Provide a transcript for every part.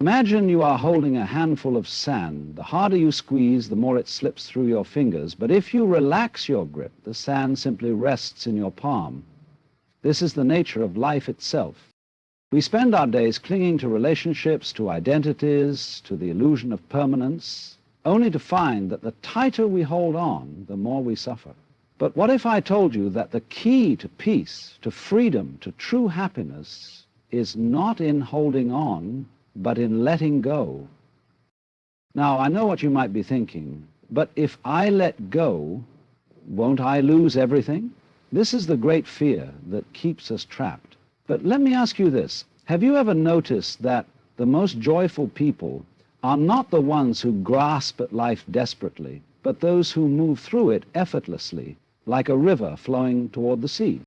Imagine you are holding a handful of sand. The harder you squeeze, the more it slips through your fingers. But if you relax your grip, the sand simply rests in your palm. This is the nature of life itself. We spend our days clinging to relationships, to identities, to the illusion of permanence, only to find that the tighter we hold on, the more we suffer. But what if I told you that the key to peace, to freedom, to true happiness is not in holding on, but in letting go? Now, I know what you might be thinking, but if I let go, won't I lose everything? This is the great fear that keeps us trapped. But let me ask you this. Have you ever noticed that the most joyful people are not the ones who grasp at life desperately, but those who move through it effortlessly, like a river flowing toward the sea?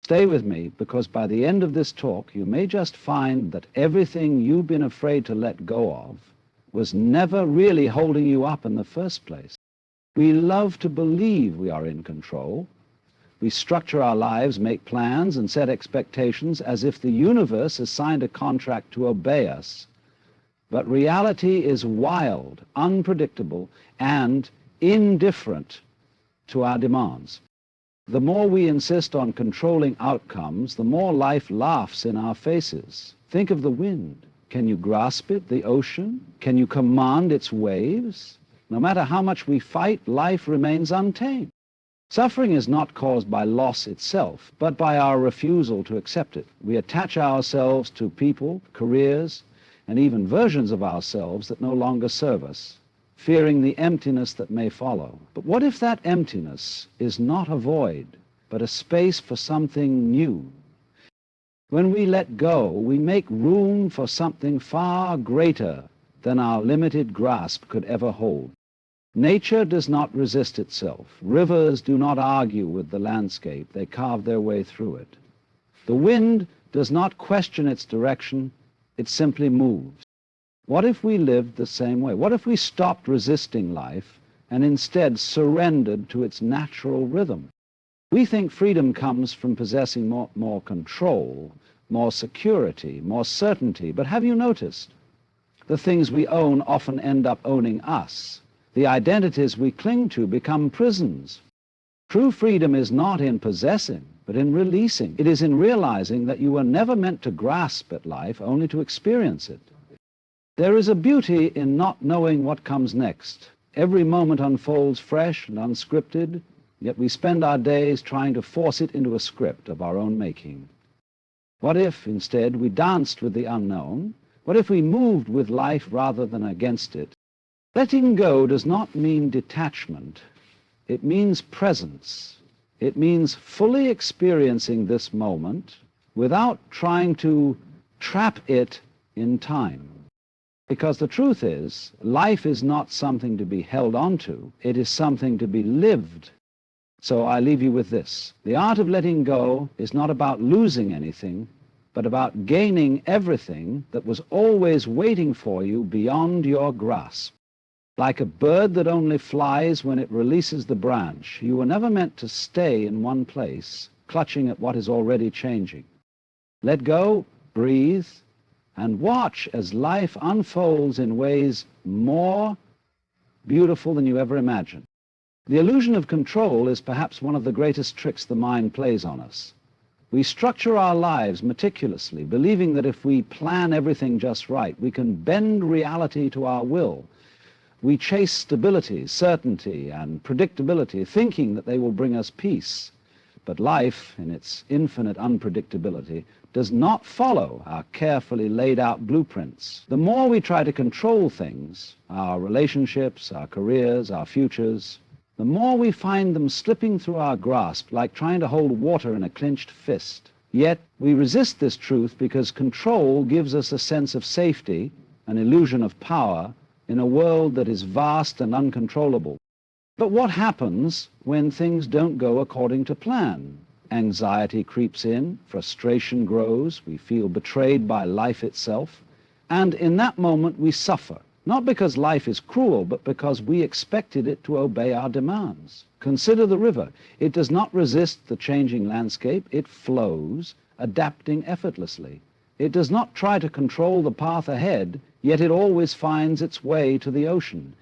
Stay with me, because by the end of this talk, you may just find that everything you've been afraid to let go of was never really holding you up in the first place. We love to believe we are in control. We structure our lives, make plans, and set expectations as if the universe has signed a contract to obey us. But reality is wild, unpredictable, and indifferent to our demands. The more we insist on controlling outcomes, the more life laughs in our faces. Think of the wind. Can you grasp it, the ocean? Can you command its waves? No matter how much we fight, life remains untamed. Suffering is not caused by loss itself, but by our refusal to accept it. We attach ourselves to people, careers, and even versions of ourselves that no longer serve us, fearing the emptiness that may follow. But what if that emptiness is not a void, but a space for something new? When we let go, we make room for something far greater than our limited grasp could ever hold. Nature does not resist itself. Rivers do not argue with the landscape. They carve their way through it. The wind does not question its direction. It simply moves. What if we lived the same way? What if we stopped resisting life and instead surrendered to its natural rhythm? We think freedom comes from possessing more control, more security, more certainty. But have you noticed? The things we own often end up owning us. The identities we cling to become prisons. True freedom is not in possessing, but in releasing. It is in realizing that you were never meant to grasp at life, only to experience it. There is a beauty in not knowing what comes next. Every moment unfolds fresh and unscripted, yet we spend our days trying to force it into a script of our own making. What if, instead, we danced with the unknown? What if we moved with life rather than against it? Letting go does not mean detachment. It means presence. It means fully experiencing this moment without trying to trap it in time. Because the truth is, life is not something to be held onto. It is something to be lived. So I leave you with this. The art of letting go is not about losing anything, but about gaining everything that was always waiting for you beyond your grasp. Like a bird that only flies when it releases the branch, you were never meant to stay in one place, clutching at what is already changing. Let go, breathe, and watch as life unfolds in ways more beautiful than you ever imagined. The illusion of control is perhaps one of the greatest tricks the mind plays on us. We structure our lives meticulously, believing that if we plan everything just right, we can bend reality to our will. We chase stability, certainty, and predictability, thinking that they will bring us peace. But life, in its infinite unpredictability, does not follow our carefully laid out blueprints. The more we try to control things, our relationships, our careers, our futures, the more we find them slipping through our grasp like trying to hold water in a clenched fist. Yet we resist this truth because control gives us a sense of safety, an illusion of power, in a world that is vast and uncontrollable. But what happens when things don't go according to plan? Anxiety creeps in, frustration grows, we feel betrayed by life itself, and in that moment we suffer, not because life is cruel, but because we expected it to obey our demands. Consider the river. It does not resist the changing landscape, it flows, adapting effortlessly. It does not try to control the path ahead, yet it always finds its way to the ocean.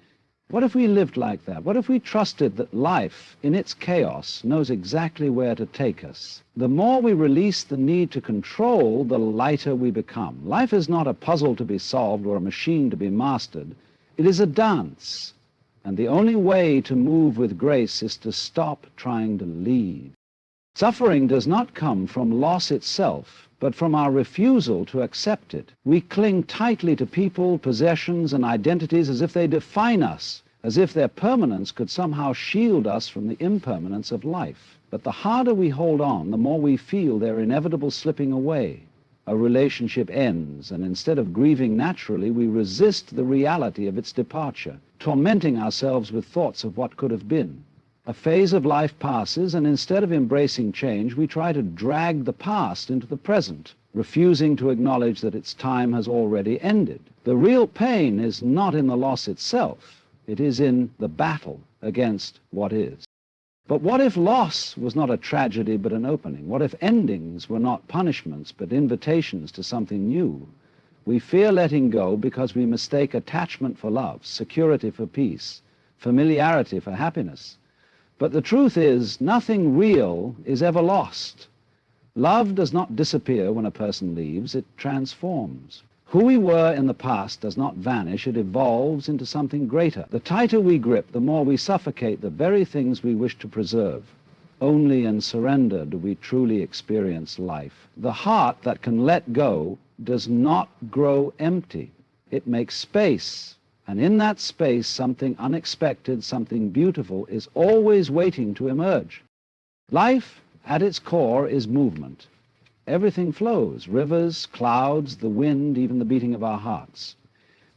What if we lived like that? What if we trusted that life, in its chaos, knows exactly where to take us? The more we release the need to control, the lighter we become. Life is not a puzzle to be solved or a machine to be mastered. It is a dance. And the only way to move with grace is to stop trying to lead. Suffering does not come from loss itself, but from our refusal to accept it. We cling tightly to people, possessions, and identities as if they define us, as if their permanence could somehow shield us from the impermanence of life. But the harder we hold on, the more we feel their inevitable slipping away. A relationship ends, and instead of grieving naturally, we resist the reality of its departure, tormenting ourselves with thoughts of what could have been. A phase of life passes, and instead of embracing change, we try to drag the past into the present, refusing to acknowledge that its time has already ended. The real pain is not in the loss itself. It is in the battle against what is. But what if loss was not a tragedy but an opening? What if endings were not punishments but invitations to something new? We fear letting go because we mistake attachment for love, security for peace, familiarity for happiness. But the truth is, nothing real is ever lost. Love does not disappear when a person leaves, it transforms. Who we were in the past does not vanish, it evolves into something greater. The tighter we grip, the more we suffocate the very things we wish to preserve. Only in surrender do we truly experience life. The heart that can let go does not grow empty. It makes space. And in that space, something unexpected, something beautiful is always waiting to emerge. Life, at its core, is movement. Everything flows, rivers, clouds, the wind, even the beating of our hearts.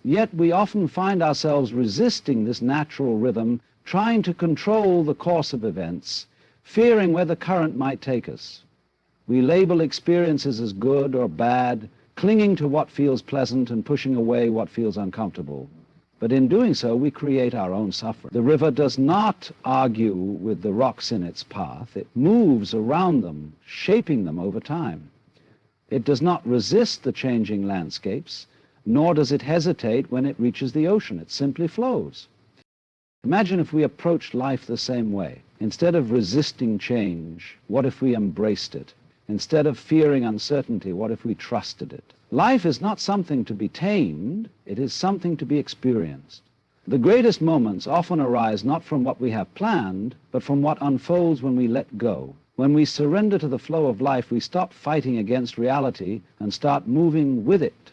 Yet we often find ourselves resisting this natural rhythm, trying to control the course of events, fearing where the current might take us. We label experiences as good or bad, clinging to what feels pleasant and pushing away what feels uncomfortable. But in doing so, we create our own suffering. The river does not argue with the rocks in its path. It moves around them, shaping them over time. It does not resist the changing landscapes, nor does it hesitate when it reaches the ocean. It simply flows. Imagine if we approached life the same way. Instead of resisting change, what if we embraced it? Instead of fearing uncertainty, what if we trusted it? Life is not something to be tamed, it is something to be experienced. The greatest moments often arise not from what we have planned, but from what unfolds when we let go. When we surrender to the flow of life, we stop fighting against reality and start moving with it.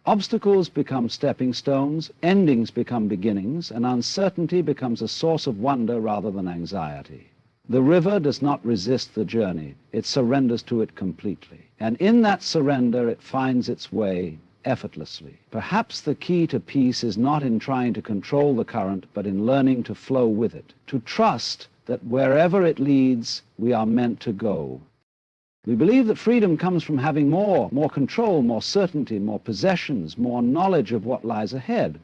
Obstacles become stepping stones, endings become beginnings, and uncertainty becomes a source of wonder rather than anxiety. The river does not resist the journey, it surrenders to it completely. And in that surrender, it finds its way effortlessly. Perhaps the key to peace is not in trying to control the current, but in learning to flow with it, to trust that wherever it leads, we are meant to go. We believe that freedom comes from having more control, more certainty, more possessions, more knowledge of what lies ahead.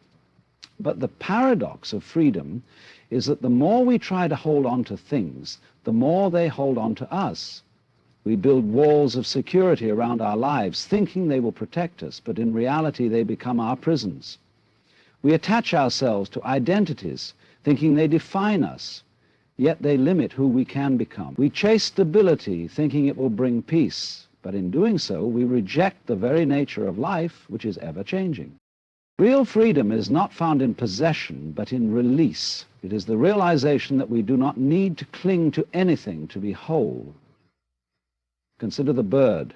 But the paradox of freedom is that the more we try to hold on to things, the more they hold on to us. We build walls of security around our lives, thinking they will protect us, but in reality they become our prisons. We attach ourselves to identities, thinking they define us, yet they limit who we can become. We chase stability, thinking it will bring peace, but in doing so, we reject the very nature of life, which is ever-changing. Real freedom is not found in possession, but in release. It is the realization that we do not need to cling to anything to be whole. Consider the bird.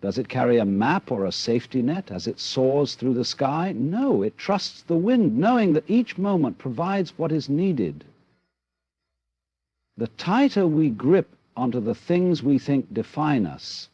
Does it carry a map or a safety net as it soars through the sky? No, it trusts the wind, knowing that each moment provides what is needed. The tighter we grip onto the things we think define us,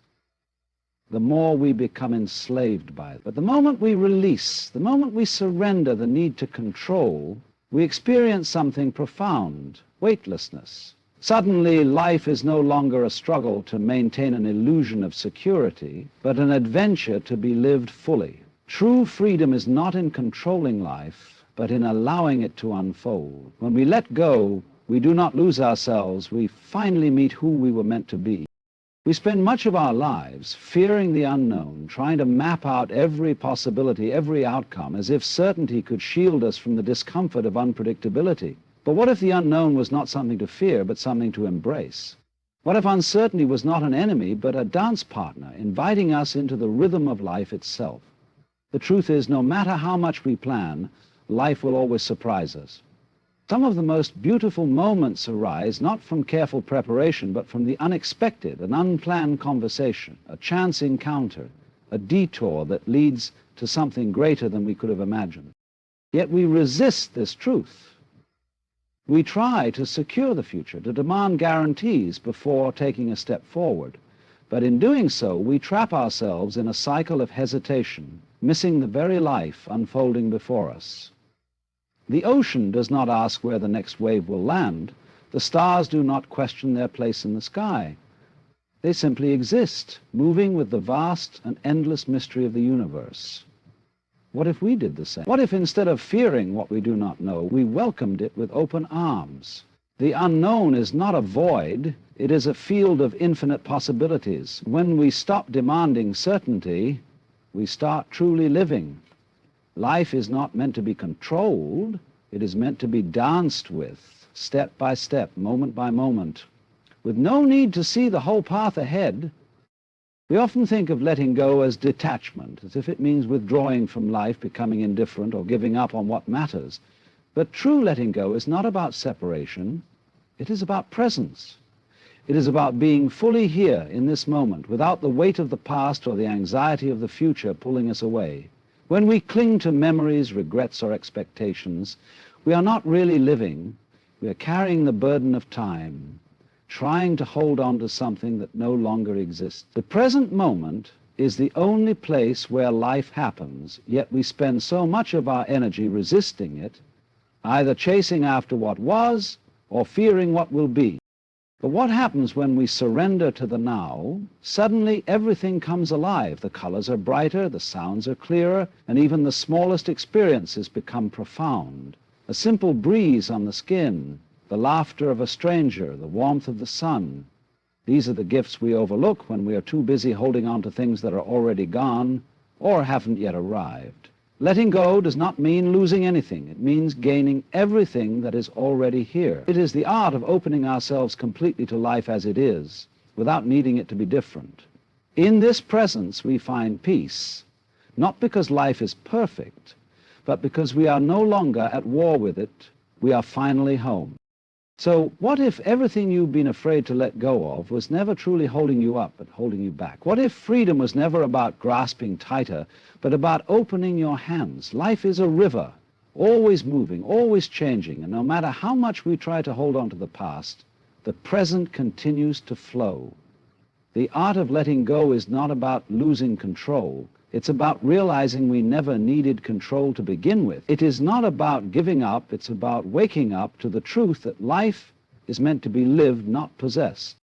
the more we become enslaved by it. But the moment we release, the moment we surrender the need to control, we experience something profound, weightlessness. Suddenly, life is no longer a struggle to maintain an illusion of security, but an adventure to be lived fully. True freedom is not in controlling life, but in allowing it to unfold. When we let go, we do not lose ourselves. We finally meet who we were meant to be. We spend much of our lives fearing the unknown, trying to map out every possibility, every outcome, as if certainty could shield us from the discomfort of unpredictability. But what if the unknown was not something to fear, but something to embrace? What if uncertainty was not an enemy, but a dance partner, inviting us into the rhythm of life itself? The truth is, no matter how much we plan, life will always surprise us. Some of the most beautiful moments arise not from careful preparation, but from the unexpected, an unplanned conversation, a chance encounter, a detour that leads to something greater than we could have imagined. Yet we resist this truth. We try to secure the future, to demand guarantees before taking a step forward. But in doing so, we trap ourselves in a cycle of hesitation, missing the very life unfolding before us. The ocean does not ask where the next wave will land. The stars do not question their place in the sky. They simply exist, moving with the vast and endless mystery of the universe. What if we did the same? What if instead of fearing what we do not know, we welcomed it with open arms? The unknown is not a void. It is a field of infinite possibilities. When we stop demanding certainty, we start truly living. Life is not meant to be controlled. It is meant to be danced with, step by step, moment by moment, with no need to see the whole path ahead. We often think of letting go as detachment, as if it means withdrawing from life, becoming indifferent, or giving up on what matters. But true letting go is not about separation. It is about presence. It is about being fully here in this moment, without the weight of the past or the anxiety of the future pulling us away. When we cling to memories, regrets, or expectations, we are not really living. We are carrying the burden of time, trying to hold on to something that no longer exists. The present moment is the only place where life happens, yet we spend so much of our energy resisting it, either chasing after what was or fearing what will be. But what happens when we surrender to the now? Suddenly everything comes alive. The colors are brighter, the sounds are clearer, and even the smallest experiences become profound. A simple breeze on the skin, the laughter of a stranger, the warmth of the sun. These are the gifts we overlook when we are too busy holding on to things that are already gone or haven't yet arrived. Letting go does not mean losing anything. It means gaining everything that is already here. It is the art of opening ourselves completely to life as it is, without needing it to be different. In this presence we find peace, not because life is perfect, but because we are no longer at war with it. We are finally home. So what if everything you've been afraid to let go of was never truly holding you up, but holding you back? What if freedom was never about grasping tighter, but about opening your hands? Life is a river, always moving, always changing, and no matter how much we try to hold on to the past, the present continues to flow. The art of letting go is not about losing control. It's about realizing we never needed control to begin with. It is not about giving up. It's about waking up to the truth that life is meant to be lived, not possessed.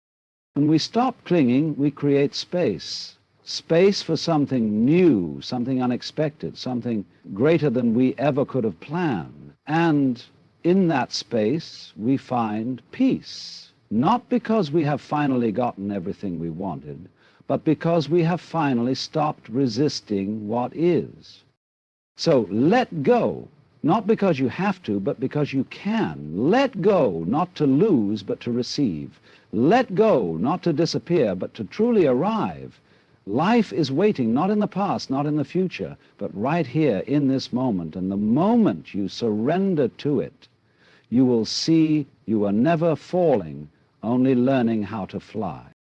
When we stop clinging, we create space. Space for something new, something unexpected, something greater than we ever could have planned. And in that space, we find peace. Not because we have finally gotten everything we wanted, but because we have finally stopped resisting what is. So let go, not because you have to, but because you can. Let go, not to lose, but to receive. Let go, not to disappear, but to truly arrive. Life is waiting, not in the past, not in the future, but right here in this moment. And the moment you surrender to it, you will see you are never falling, only learning how to fly.